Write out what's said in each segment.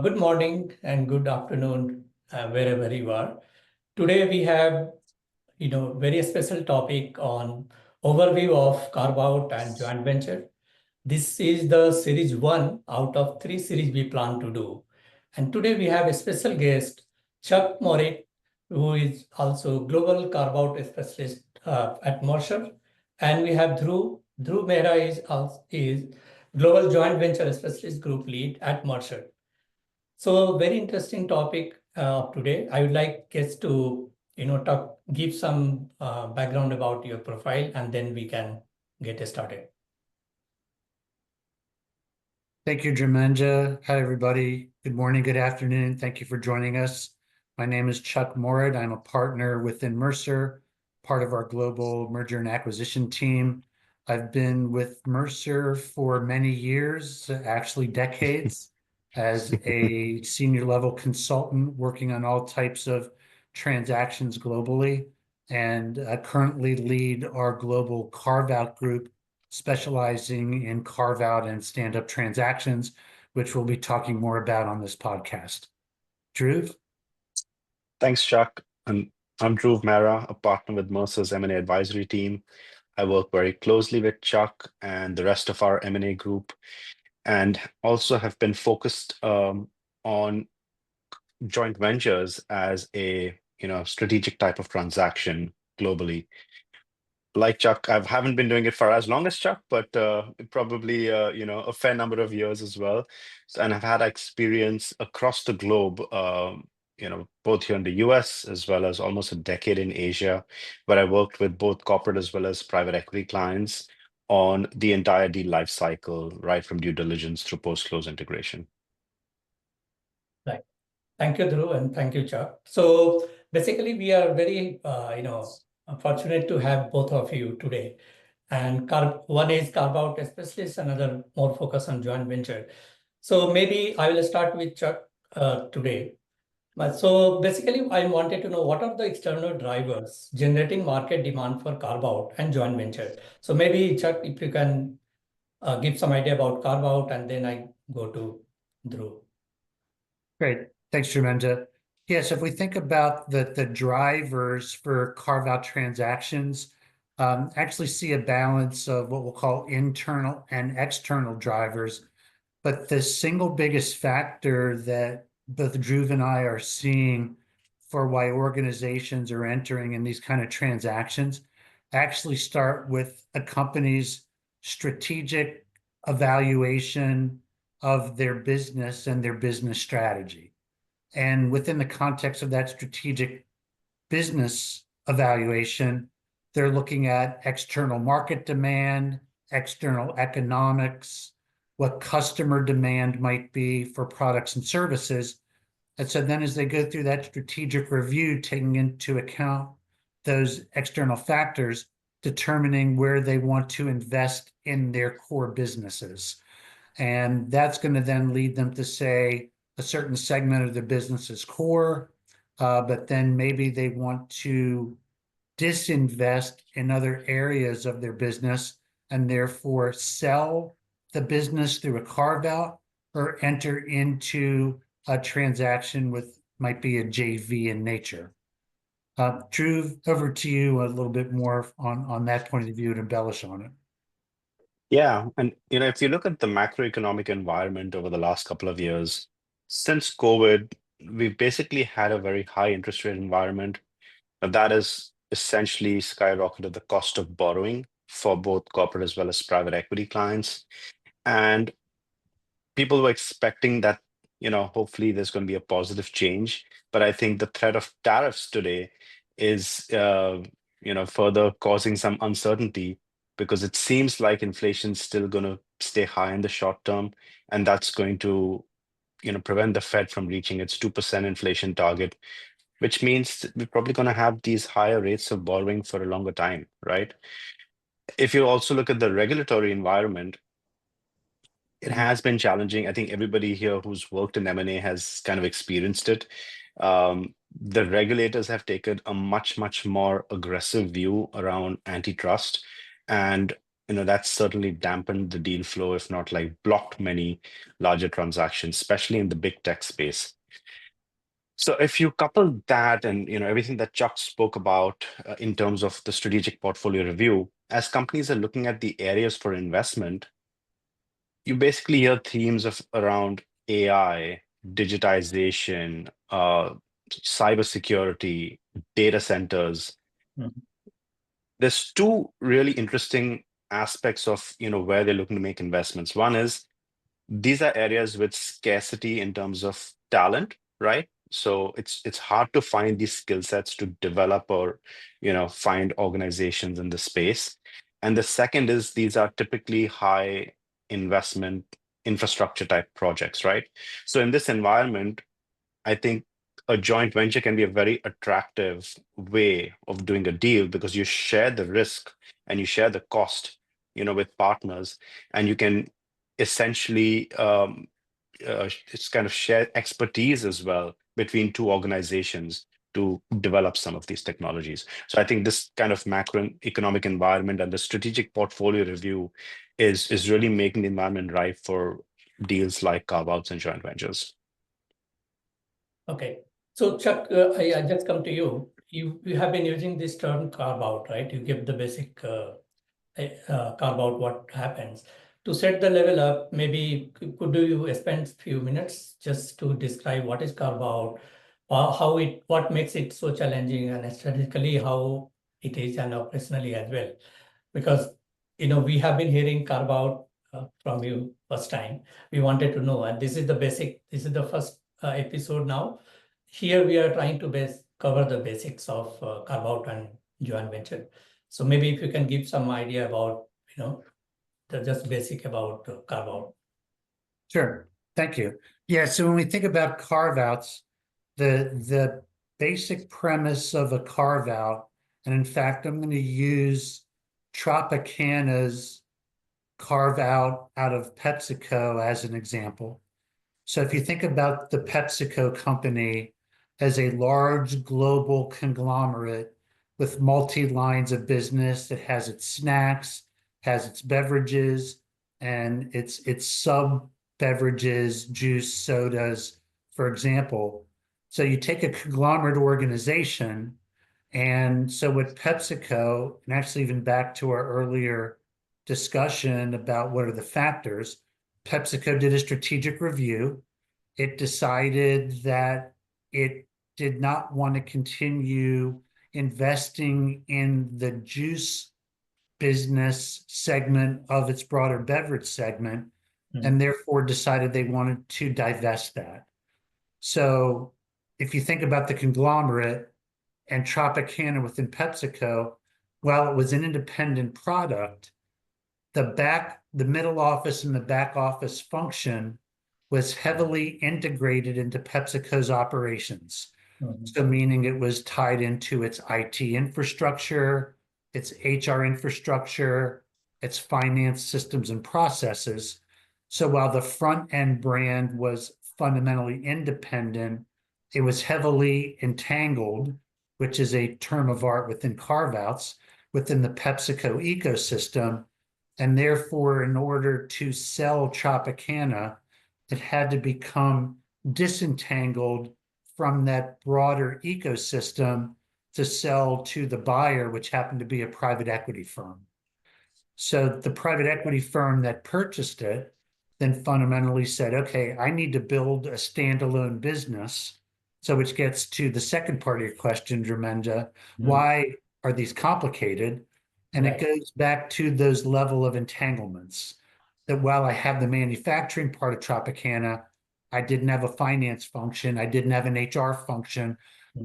Good morning and good afternoon, wherever you are. Today we have, very special topic on overview of carve-out and joint venture. This is the series one out of three series we plan to do. And today we have a special guest, Chuck Morit, who is also global carve-out specialist at Mercer. And we have Dhruv. Dhruv Mehra is global joint venture specialist group lead at Mercer. So very interesting topic today. I would like guests to, give some background about your profile, and then we can get started. Thank you, Jermanja. Hi, everybody. Good morning, good afternoon. Thank you for joining us. My name is Chuck Morit. I'm a partner within Mercer, part of our global merger and acquisition team. I've been with Mercer for many years, actually decades, as a senior level consultant working on all types of transactions globally, and currently lead our global carve-out group, specializing in carve-out and stand-up transactions, which we'll be talking more about on this podcast. Dhruv? Thanks, Chuck. I'm Dhruv Mehra, a partner with Mercer's M&A advisory team. I work very closely with Chuck and the rest of our M&A group, and also have been focused on joint ventures as a strategic type of transaction globally. Like Chuck, I haven't been doing it for as long as Chuck, but probably a fair number of years as well. And I've had experience across the globe, both here in the US as well as almost a decade in Asia, where I worked with both corporate as well as private equity clients on the entire deal life cycle, right from due diligence through post-close integration. Right. Thank you, Dhruv, and thank you, Chuck. So basically, we are very, fortunate to have both of you today. And one is carve-out specialist, another more focus on joint venture. So maybe I will start with Chuck today. So basically, I wanted to know what are the external drivers generating market demand for carve-out and joint venture. So maybe Chuck, if you can give some idea about carve-out, and then I go to Dhruv. Great. Thanks, Jermanja. Yes, if we think about the drivers for carve-out transactions, actually see a balance of what we'll call internal and external drivers. But the single biggest factor that both Dhruv and I are seeing for why organizations are entering in these kind of transactions actually start with a company's strategic evaluation of their business and their business strategy. And within the context of that strategic business evaluation, they're looking at external market demand, external economics, what customer demand might be for products and services. And so then as they go through that strategic review, taking into account those external factors, determining where they want to invest in their core businesses. And that's going to then lead them to say a certain segment of the business is core, but then maybe they want to disinvest in other areas of their business and therefore sell the business through a carve-out or enter into a transaction with might be a JV in nature. Dhruv, over to you a little bit more on that point of view to embellish on it. Yeah, and if you look at the macroeconomic environment over the last couple of years, since COVID, we've basically had a very high interest rate environment. That has essentially skyrocketed the cost of borrowing for both corporate as well as private equity clients. And people were expecting that, hopefully there's going to be a positive change. But I think the threat of tariffs today is, further causing some uncertainty because it seems like inflation's still going to stay high in the short term. And that's going to, prevent the Fed from reaching its 2% inflation target, which means we're probably going to have these higher rates of borrowing for a longer time, right? If you also look at the regulatory environment, it has been challenging. I think everybody here who's worked in M&A has kind of experienced it. The regulators have taken a much more aggressive view around antitrust. And that's certainly dampened the deal flow, if not like blocked many larger transactions, especially in the big tech space. So if you couple that and everything that Chuck spoke about in terms of the strategic portfolio review, as companies are looking at the areas for investment, you basically hear themes of around AI, digitization, cybersecurity, data centers. Mhm. There's two really interesting aspects of where they're looking to make investments. One is these are areas with scarcity in terms of talent, right? So it's hard to find these skill sets to develop or find organizations in the space. And the second is these are typically high investment infrastructure type projects, right? So in this environment, I think a joint venture can be a very attractive way of doing a deal because you share the risk and you share the cost, with partners, and you can essentially it's kind of share expertise as well between two organizations to develop some of these technologies. So I think this kind of macroeconomic environment and the strategic portfolio review is really making the environment ripe for deals like carve-outs and joint ventures. Okay. So Chuck, I just come to you. You have been using this term carve out, right? You give the basic carve out what happens. To set the level up, maybe could you spend few minutes just to describe what is carve out, what makes it so challenging, and strategically how it is, and operationally as well? Because we have been hearing carve out from you first time. We wanted to know, and this is the basic. This is the first episode now. Here we are trying to cover the basics of carve out and joint venture. So maybe if you can give some idea about the just basic about carve out. Sure. Thank you. Yeah, so when we think about carve-outs, the basic premise of a carve-out, and in fact, I'm going to use Tropicana's carve-out out of PepsiCo as an example. So if you think about the PepsiCo company as a large global conglomerate with multi-lines of business that has its snacks, has its beverages, and its sub beverages, juice, sodas, for example. So you take a conglomerate organization, and so with PepsiCo, and actually even back to our earlier discussion about what are the factors, PepsiCo did a strategic review. It decided that it did not want to continue investing in the juice business segment of its broader beverage segment, and therefore decided they wanted to divest that. So if you think about the conglomerate and Tropicana within PepsiCo, while it was an independent product, the middle office and the back office function was heavily integrated into PepsiCo's operations. So meaning it was tied into its IT infrastructure, its HR infrastructure, its finance systems and processes. So while the front end brand was fundamentally independent, it was heavily entangled, which is a term of art within carve-outs, within the PepsiCo ecosystem. And therefore, in order to sell Tropicana, it had to become disentangled from that broader ecosystem to sell to the buyer, which happened to be a private equity firm. So the private equity firm that purchased it then fundamentally said, okay, I need to build a standalone business. So which gets to the second part of your question, Dharmendra, why are these complicated? And it goes back to those level of entanglements, that while I have the manufacturing part of Tropicana, I didn't have a finance function, I didn't have an HR function,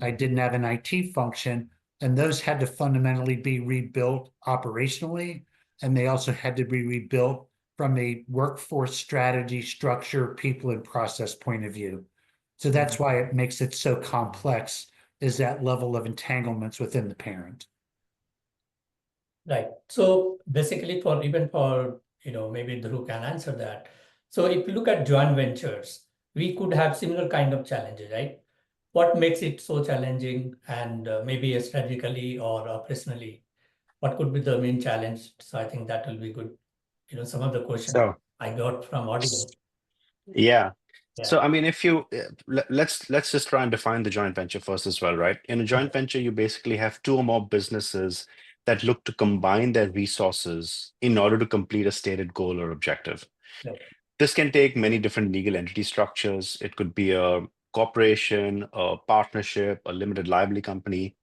I didn't have an IT function, and those had to fundamentally be rebuilt operationally, and they also had to be rebuilt from a workforce strategy, structure, people, and process point of view. So that's why it makes it so complex, is that level of entanglements within the parent. Right. So basically maybe Dhruv can answer that. So if you look at joint ventures, we could have similar kind of challenges, right? What makes it so challenging, and maybe strategically or operationally? what could be the main challenge? So I think that will be good. Some of the questions So I got from audience. yeah. Yeah. So I mean, if you let's just try and define the joint venture first as well, right? In a joint venture, you basically have two or more businesses that look to combine their resources in order to complete a stated goal or objective. Yeah. This can take many different legal entity structures. It could be a corporation, a partnership, a limited liability company.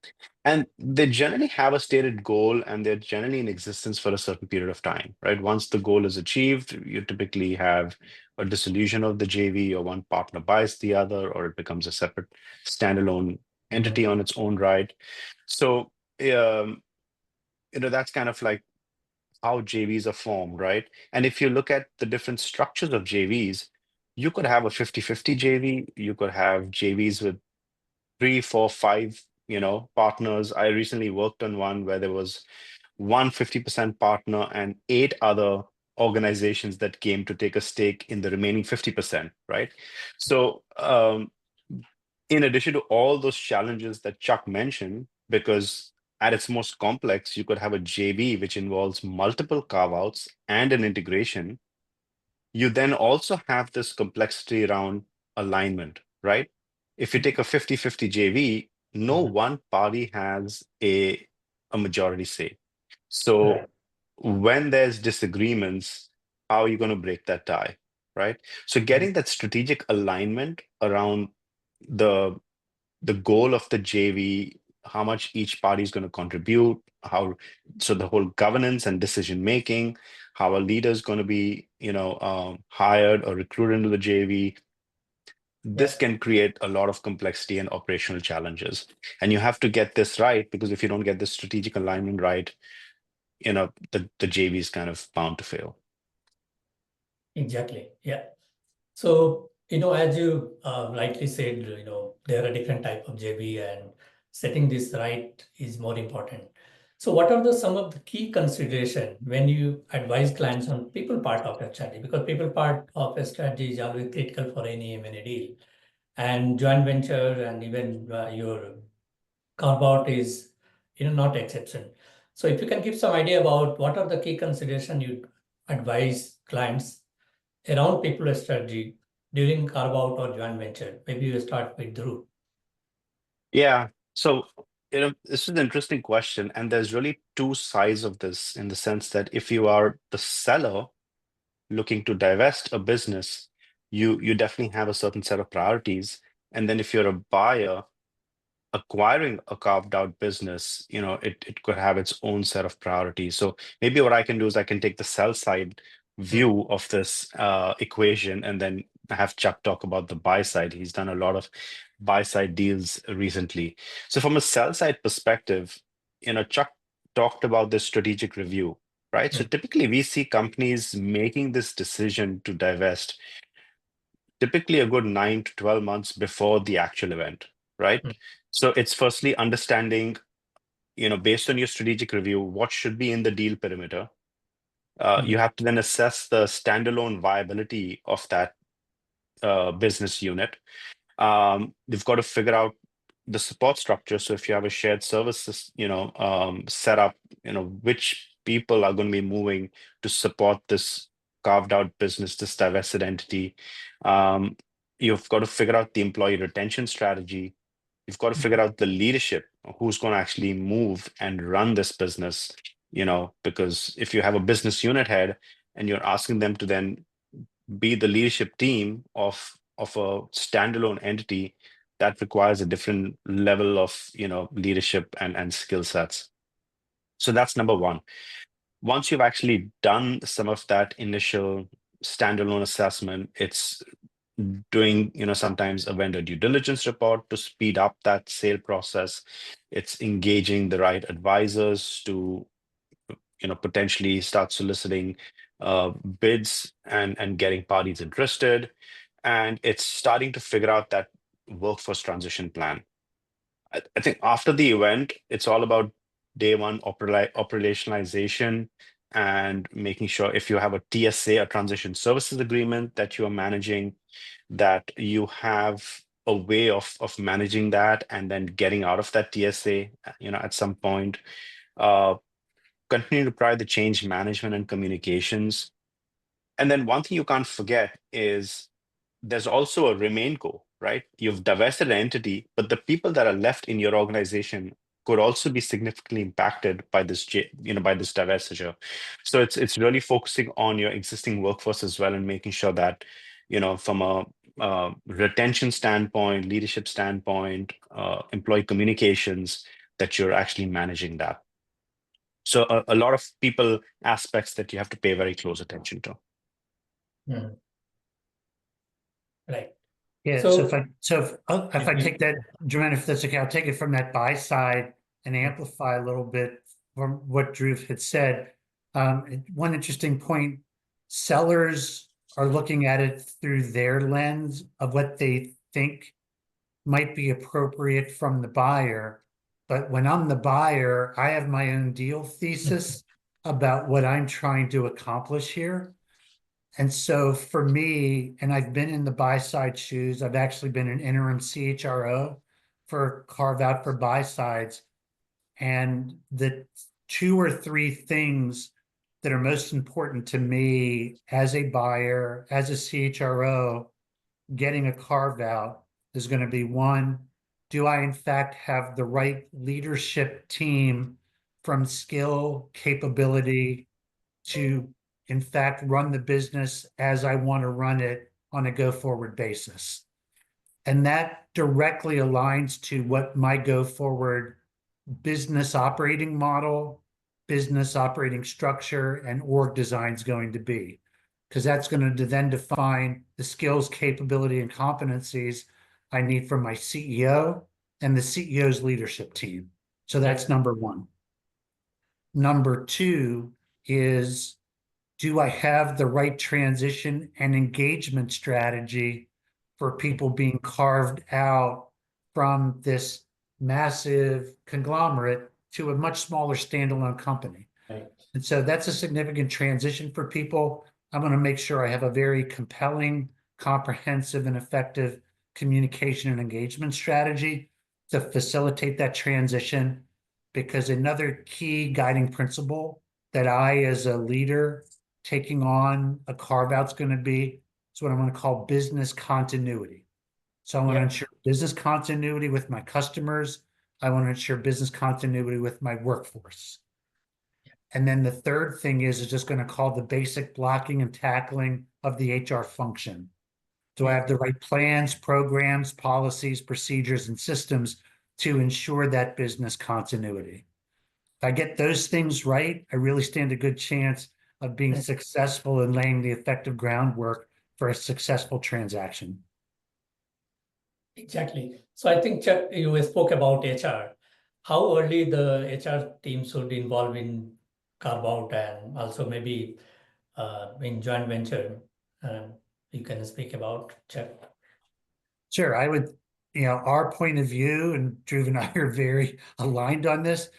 And they generally have a stated goal and they're generally in existence for a certain period of time, right? Once the goal is achieved, you typically have a dissolution of the JV, or one partner buys the other, or it becomes a separate standalone entity on its own right. So, that's kind of like how JVs are formed, right? And if you look at the different structures of JVs, you could have a 50-50 JV, you could have JVs with three, four, five, partners. I recently worked on one where there was one 50% partner and eight other organizations that came to take a stake in the remaining 50%, right? So in addition to all those challenges that Chuck mentioned, because at its most complex, you could have a JV which involves multiple carve-outs and an integration. You then also have this complexity around alignment, right? If you take a 50-50 JV, no one party has a majority say. So Right. when there's disagreements, how are you going to break that tie, right? So getting that strategic alignment around the the goal of the JV, how much each party is going to contribute, so the whole governance and decision making, how a leader is going to be, hired or recruited into the JV. This can create a lot of complexity and operational challenges. And you have to get this right, because if you don't get the strategic alignment right, the JV is kind of bound to fail. Exactly. Yeah. So, as you rightly said, there are different type of JV and setting this right is more important. So what are some of the key consideration when you advise clients on people part of a strategy? Because people part of a strategy is always critical for any M&A deal. And joint venture and even your carve-out is, not exception. So if you can give some idea about what are the key consideration you advise clients around people strategy during carve-out or joint venture? Maybe you start with Dhruv. Yeah. So, this is an interesting question. And there's really two sides of this, in the sense that if you are the seller looking to divest a business, you definitely have a certain set of priorities. And then if you're a buyer acquiring a carved out business, it could have its own set of priorities. So maybe what I can do is I can take the sell side view of this equation, and then have Chuck talk about the buy side. He's done a lot of buy side deals recently. So from a sell side perspective, Chuck talked about this strategic review, right? So typically we see companies making this decision to divest typically a good 9 to 12 months before the actual event, right? So it's firstly understanding, based on your strategic review, what should be in the deal perimeter. You have to then assess the standalone viability of that business unit. You've got to figure out the support structure. So if you have a shared services, set up, which people are going to be moving to support this carved out business, this divested entity. You've got to figure out the employee retention strategy. You've got to figure out the leadership, who's going to actually move and run this business, because if you have a business unit head and you're asking them to then be the leadership team of a standalone entity, that requires a different level of leadership and skill sets. So that's number one. Once you've actually done some of that initial standalone assessment, it's doing sometimes a vendor due diligence report to speed up that sale process. It's engaging the right advisors to potentially start soliciting bids and getting parties interested. And it's starting to figure out that workforce transition plan. I think after the event, it's all about day one operationalization, and making sure if you have a TSA, a transition services agreement that you are managing, that you have a way of managing that and then getting out of that TSA, at some point. continue to provide the change management and communications. And then one thing you can't forget is there's also a remainco, right? You've divested an entity, but the people that are left in your organization could also be significantly impacted by this, by this divestiture. So it's really focusing on your existing workforce as well and making sure that, from a retention standpoint, leadership standpoint, employee communications, that you're actually managing that. So a lot of people aspects that you have to pay very close attention to. Right. Yeah, So- if I take that, Jermaine, if that's okay, I'll take it from that buy side and amplify a little bit from what Dhruv had said. One interesting point, sellers are looking at it through their lens of what they think might be appropriate from the buyer. But when I'm the buyer, I have my own deal thesis about what I'm trying to accomplish here. And so for me, and I've been in the buy side shoes, I've actually been an interim CHRO for Carve-out for buy sides. And the 2 or 3 things that are most important to me as a buyer, as a CHRO, getting a carve-out is going to be, one, do I in fact have the right leadership team from skill, capability to in fact run the business as I want to run it on a go-forward basis? And that directly aligns to what my go-forward business operating model, business operating structure, and org design is going to be. Because that's going to then define the skills, capability, and competencies I need from my CEO and the CEO's leadership team. So that's number one. Number two is, do I have the right transition and engagement strategy for people being carved out from this massive conglomerate to a much smaller standalone company? Right. And so that's a significant transition for people. I'm going to make sure I have a very compelling, comprehensive, and effective communication and engagement strategy to facilitate that transition. Because another key guiding principle that I, as a leader, taking on a carve-out is going to be, it's what I'm going to call business continuity. So I want to ensure business continuity with my customers. I want to ensure business continuity with my workforce. And then the third thing is just going to call the basic blocking and tackling of the HR function. Do I have the right plans, programs, policies, procedures, and systems to ensure that business continuity? If I get those things right, I really stand a good chance of being successful in laying the effective groundwork for a successful transaction. Exactly. So I think, Chuck, you spoke about HR. How early the HR team should involve in carve-out and also maybe in joint venture? You can speak about, Chuck. Sure, I would, our point of view, and Dhruv and I are very aligned on this.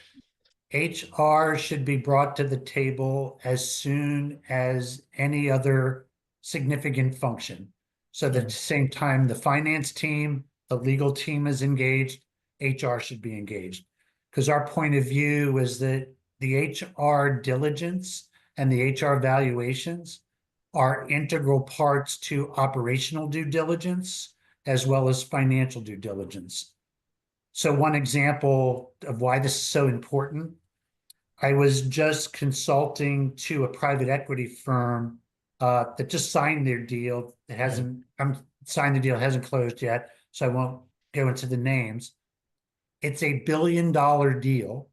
HR should be brought to the table as soon as any other significant function. So that at the same time, the finance team, the legal team is engaged, HR should be engaged. Because our point of view is that the HR diligence and the HR valuations are integral parts to operational due diligence as well as financial due diligence. So one example of why this is so important, I was just consulting to a private equity firm that just signed their deal. It hasn't signed the deal, hasn't closed yet, so I won't go into the names. It's a $1 billion deal,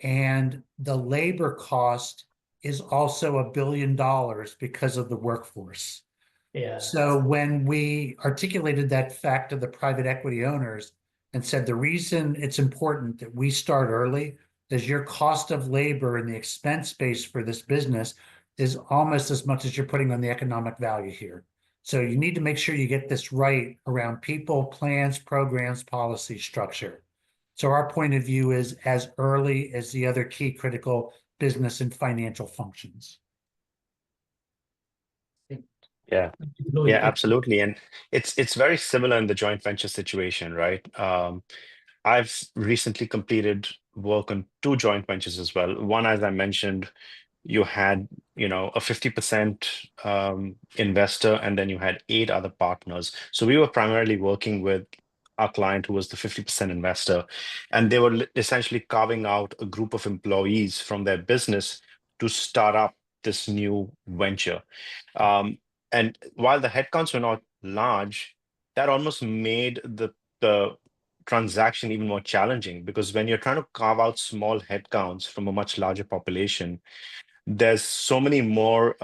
and the labor cost is also $1 billion because of the workforce. Yeah. So when we articulated that fact to the private equity owners and said the reason it's important that we start early is your cost of labor and the expense base for this business is almost as much as you're putting on the economic value here. So you need to make sure you get this right around people, plans, programs, policy, structure. So our point of view is as early as the other key critical business and financial functions. Yeah, absolutely. And it's very similar in the joint venture situation, right? I've recently completed work on two joint ventures as well. One, as I mentioned, you had, a 50% investor, and then you had 8 other partners. So we were primarily working with our client who was the 50% investor, and they were essentially carving out a group of employees from their business to start up this new venture. And while the headcounts were not large, that almost made the transaction even more challenging, because when you're trying to carve out small headcounts from a much larger population, there's so many more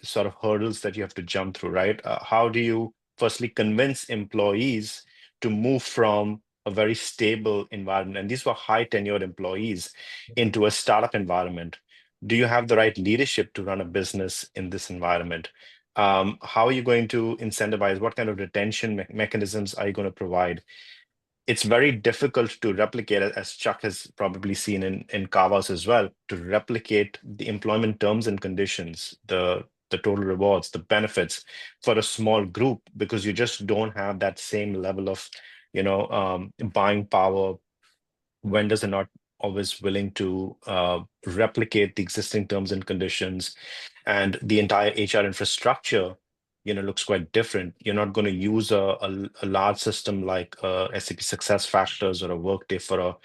sort of hurdles that you have to jump through, right? How do you firstly convince employees to move from a very stable environment, and these were high tenured employees, into a startup environment? Do you have the right leadership to run a business in this environment? How are you going to incentivize? What kind of retention mechanisms are you going to provide? It's very difficult to replicate, as Chuck has probably seen in Carve-outs as well, to replicate the employment terms and conditions, the total rewards, the benefits for a small group, because you just don't have that same level of, buying power. Vendors are not always willing to replicate the existing terms and conditions, and the entire HR infrastructure, looks quite different. You're not going to use a large system like SAP SuccessFactors or a Workday for a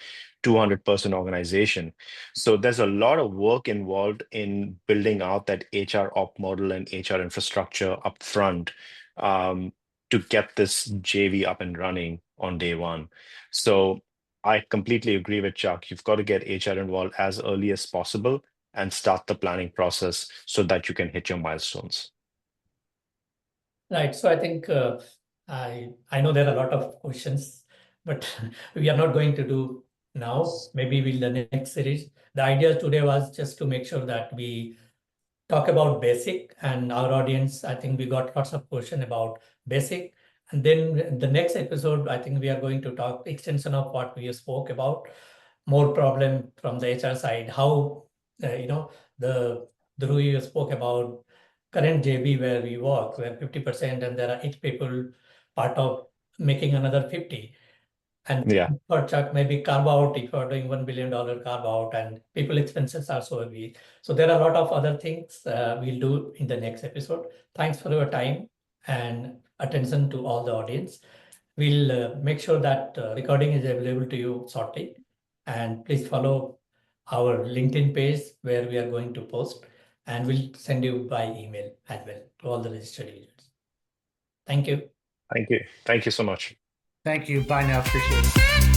200-person organization. So there's a lot of work involved in building out that HR op model and HR infrastructure up front, to get this JV up and running on day one. So I completely agree with Chuck. You've got to get HR involved as early as possible and start the planning process so that you can hit your milestones. Right. So I think I know there are a lot of questions, but we are not going to do now. Maybe we'll the next series. The idea today was just to make sure that we talk about basic, and our audience, I think we got lots of questions about basic. And then the next episode, I think we are going to talk extension of what we spoke about, more problem from the HR side, how, the Dhruv you spoke about current JB where we work, where 50% and there are 8 people part of making another 50. And Yeah. for Chuck, maybe carve out, if you're doing $1 billion carve out, and people expenses are so heavy. So there are a lot of other things we'll do in the next episode. Thanks for your time and attention to all the audience. We'll make sure that recording is available to you shortly. And please follow our LinkedIn page where we are going to post, and we'll send you by email as well to all the registered users. Thank you. Thank you. Thank you so much. Thank you. Bye now. Appreciate it.